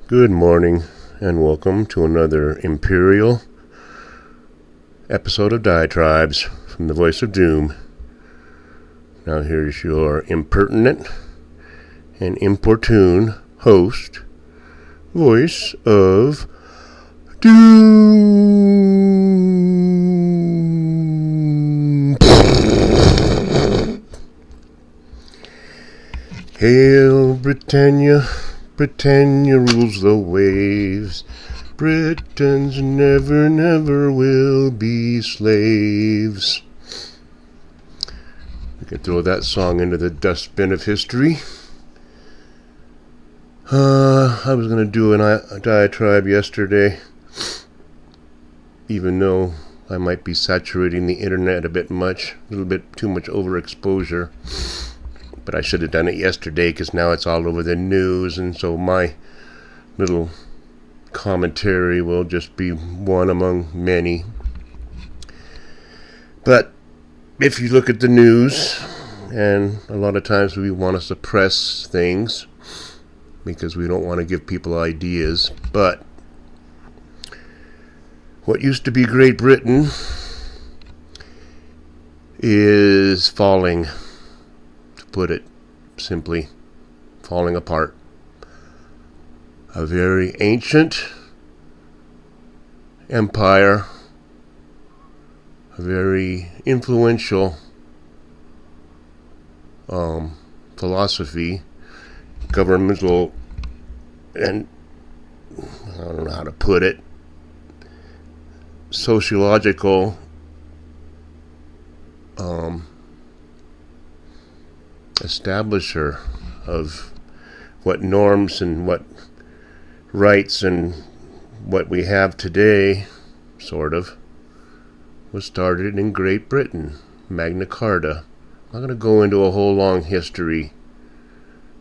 Good morning, and welcome to another Imperial episode of Diatribes from the Voice of Doom. Now here's your impertinent and importune host, Voice of Doom. Hail Britannia, Britannia rules the waves. Britons never, never will be slaves. We can throw that song into the dustbin of history. I was going to do a diatribe yesterday, even though I might be saturating the internet a bit much, a little bit too much overexposure. But I should have done it yesterday because now it's all over the news, and so my little commentary will just be one among many. But if you look at the news, and a lot of times we want to suppress things because we don't want to give people ideas, but what used to be Great Britain is falling, to put it simply, falling apart. A very ancient empire, a very influential philosophy, governmental, and I don't know how to put it, sociological establisher of what norms and what rights and what we have today, sort of, was started in Great Britain. Magna Carta. I'm not going to go into a whole long history.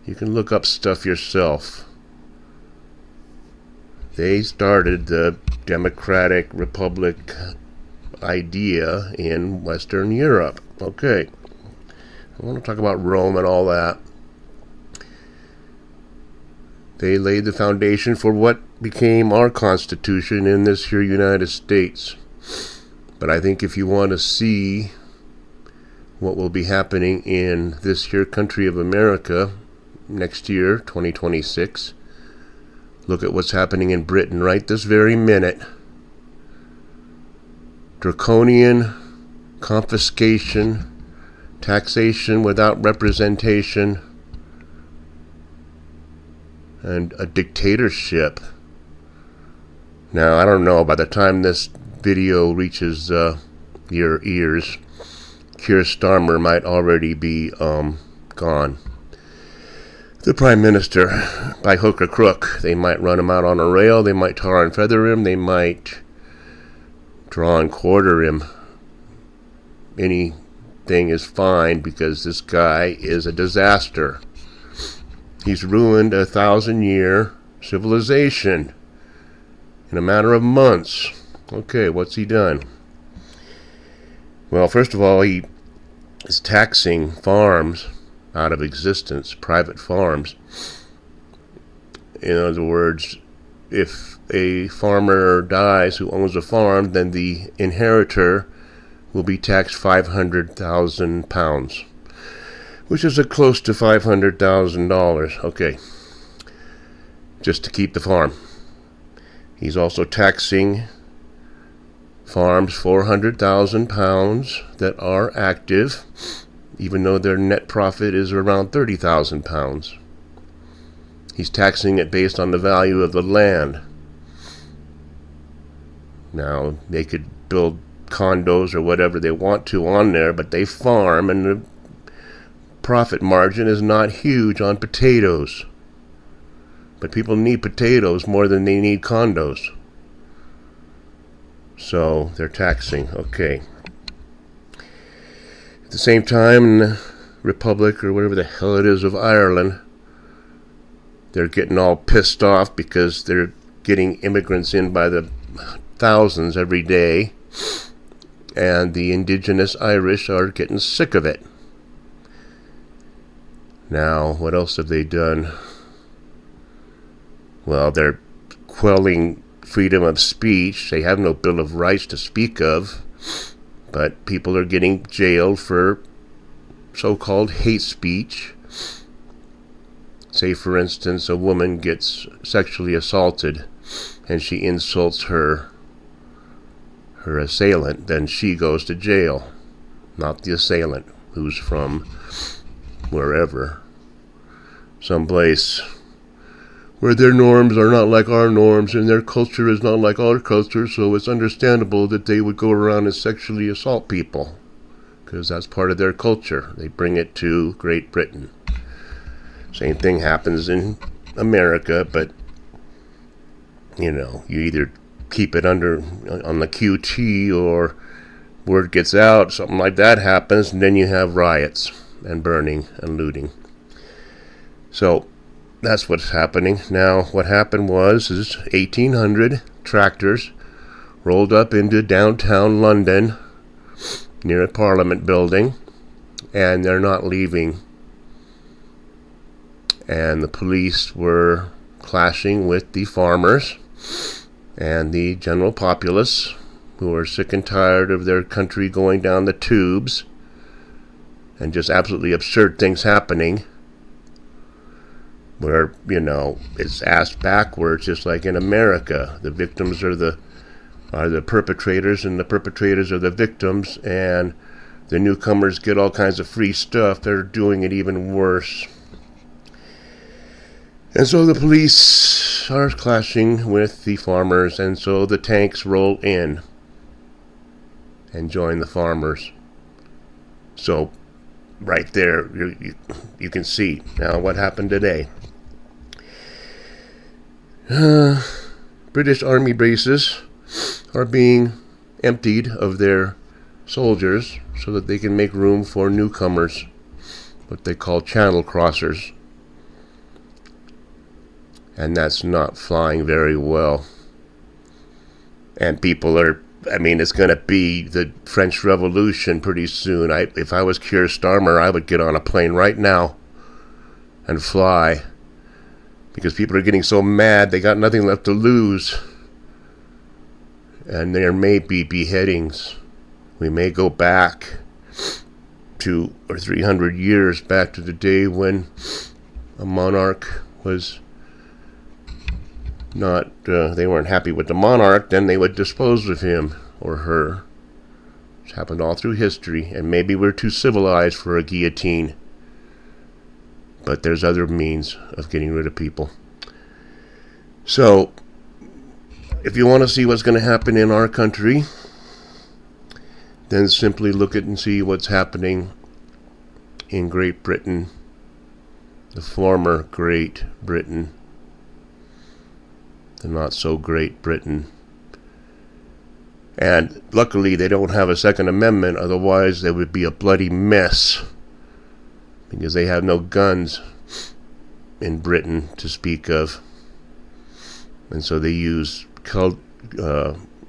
You can look up stuff yourself. They started the democratic republic idea in Western Europe. Okay. I want to talk about Rome and all that. They laid the foundation for what became our Constitution in this here United States. But I think if you want to see what will be happening in this here country of America next year, 2026, look at what's happening in Britain right this very minute. Draconian confiscation, taxation without representation, and a dictatorship. Now, I don't know, by the time this video reaches your ears, Keir Starmer might already be gone. The Prime Minister, by hook or crook. They might run him out on a rail, they might tar and feather him, they might draw and quarter him. Anything is fine because this guy is a disaster. He's ruined a 1,000-year civilization in a matter of months. Okay, what's he done? Well, first of all, he is taxing farms out of existence, private farms. In other words, if a farmer dies who owns a farm, then the inheritor will be taxed £500,000. Which is close to $500,000. Okay. Just to keep the farm. He's also taxing farms £400,000 that are active, even though their net profit is around £30,000. He's taxing it based on the value of the land. Now, they could build condos or whatever they want to on there, but they farm, and the profit margin is not huge on potatoes. But people need potatoes more than they need condos. So they're taxing. Okay. At the same time, in the Republic, or whatever the hell it is, of Ireland, they're getting all pissed off because they're getting immigrants in by the thousands every day, and the indigenous Irish are getting sick of it. Now, what else have they done? Well, they're quelling freedom of speech. They have no Bill of Rights to speak of, but people are getting jailed for so-called hate speech. Say, for instance, a woman gets sexually assaulted and she insults her assailant, then she goes to jail, not the assailant, who's from wherever, someplace where their norms are not like our norms and their culture is not like our culture, so it's understandable that they would go around and sexually assault people, because that's part of their culture. They bring it to Great Britain. Same thing happens in America, but you either keep it on the QT, or word gets out, something like that happens, and then you have riots and burning and looting. So that's what's happening. Now, what happened was 1,800 tractors rolled up into downtown London near a Parliament building, and they're not leaving. And the police were clashing with the farmers and the general populace, who are sick and tired of their country going down the tubes and just absolutely absurd things happening, where, it's ass backwards, just like in America. The victims are the perpetrators, and the perpetrators are the victims, and the newcomers get all kinds of free stuff. They're doing it even worse. And so the police are clashing with the farmers, and so the tanks roll in and join the farmers. So right there, you can see now what happened today. British Army bases are being emptied of their soldiers so that they can make room for newcomers, what they call channel crossers. And that's not flying very well. And people are, it's going to be the French Revolution pretty soon. If I was Keir Starmer, I would get on a plane right now and fly. Because people are getting so mad, they got nothing left to lose. And there may be beheadings. We may go back 200 or 300 years back to the day when a monarch was they weren't happy with the monarch, then they would dispose of him or her. It's happened all through history, and maybe we're too civilized for a guillotine. But there's other means of getting rid of people. So, if you want to see what's going to happen in our country, then simply look at and see what's happening in Great Britain, the former Great Britain, the not so great Britain. And luckily they don't have a Second Amendment, otherwise there would be a bloody mess, because they have no guns in Britain to speak of. And so they use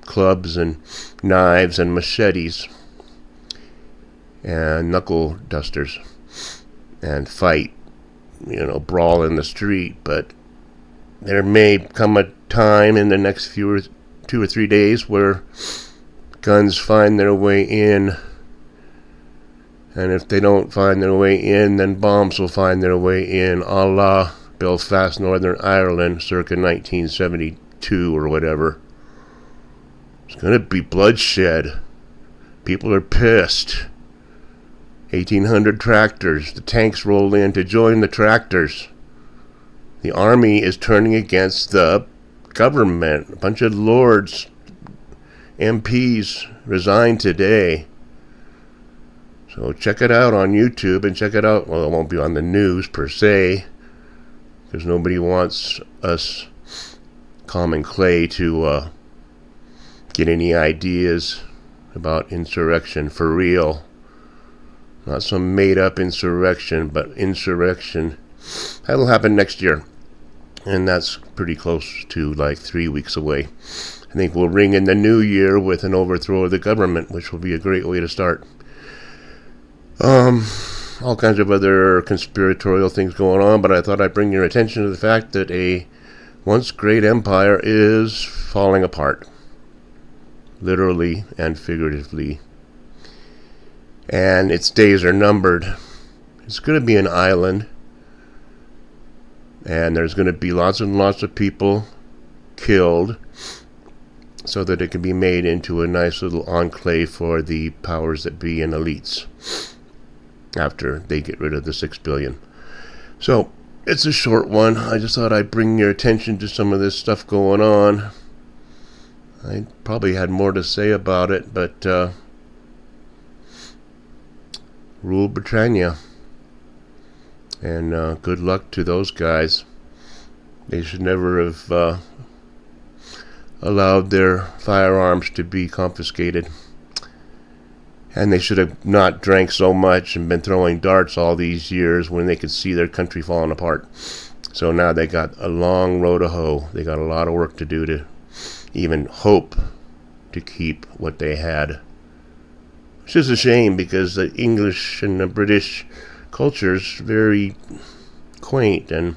clubs and knives and machetes and knuckle dusters and fight, brawl in the street. But there may come a time in the next 2 or 3 days where guns find their way in, and if they don't find their way in, then bombs will find their way in, a la Belfast, Northern Ireland, circa 1972 or whatever. It's going to be bloodshed. People are pissed. 1,800 tractors. The tanks roll in to join the tractors. The army is turning against the government. A bunch of lords, MPs resigned today. So check it out on YouTube, and check it out. Well, it won't be on the news per se, because nobody wants us common clay to get any ideas about insurrection for real. Not some made-up insurrection, but insurrection. That'll happen next year, and that's pretty close to like 3 weeks away. I think we'll ring in the new year with an overthrow of the government, which will be a great way to start. All kinds of other conspiratorial things going on, but I thought I'd bring your attention to the fact that a once great empire is falling apart, literally and figuratively. And its days are numbered. It's going to be an island, and there's going to be lots and lots of people killed so that it can be made into a nice little enclave for the powers that be and elites after they get rid of the 6 billion. So it's a short one. I just thought I'd bring your attention to some of this stuff going on. I probably had more to say about it, but Rule Britannia. And good luck to those guys. They should never have allowed their firearms to be confiscated. And they should have not drank so much and been throwing darts all these years when they could see their country falling apart. So now they got a long road to hoe. They got a lot of work to do to even hope to keep what they had. Which is a shame, because the English and the British culture is very quaint and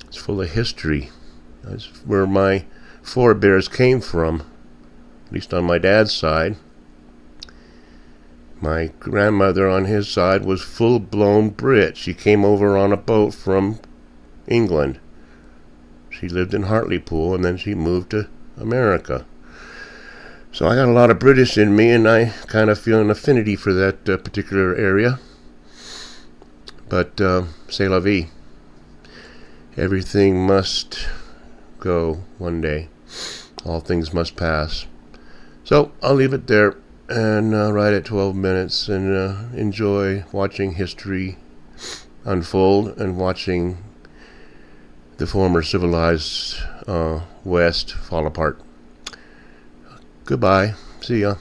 it's full of history. That's where my forebears came from, at least on my dad's side. My grandmother on his side was full-blown Brit. She came over on a boat from England. She lived in Hartlepool and then she moved to America. So I got a lot of British in me, and I kind of feel an affinity for that particular area. But c'est la vie. Everything must go one day. All things must pass. So I'll leave it there and right at 12 minutes and enjoy watching history unfold and watching the former civilized West fall apart. Goodbye. See ya.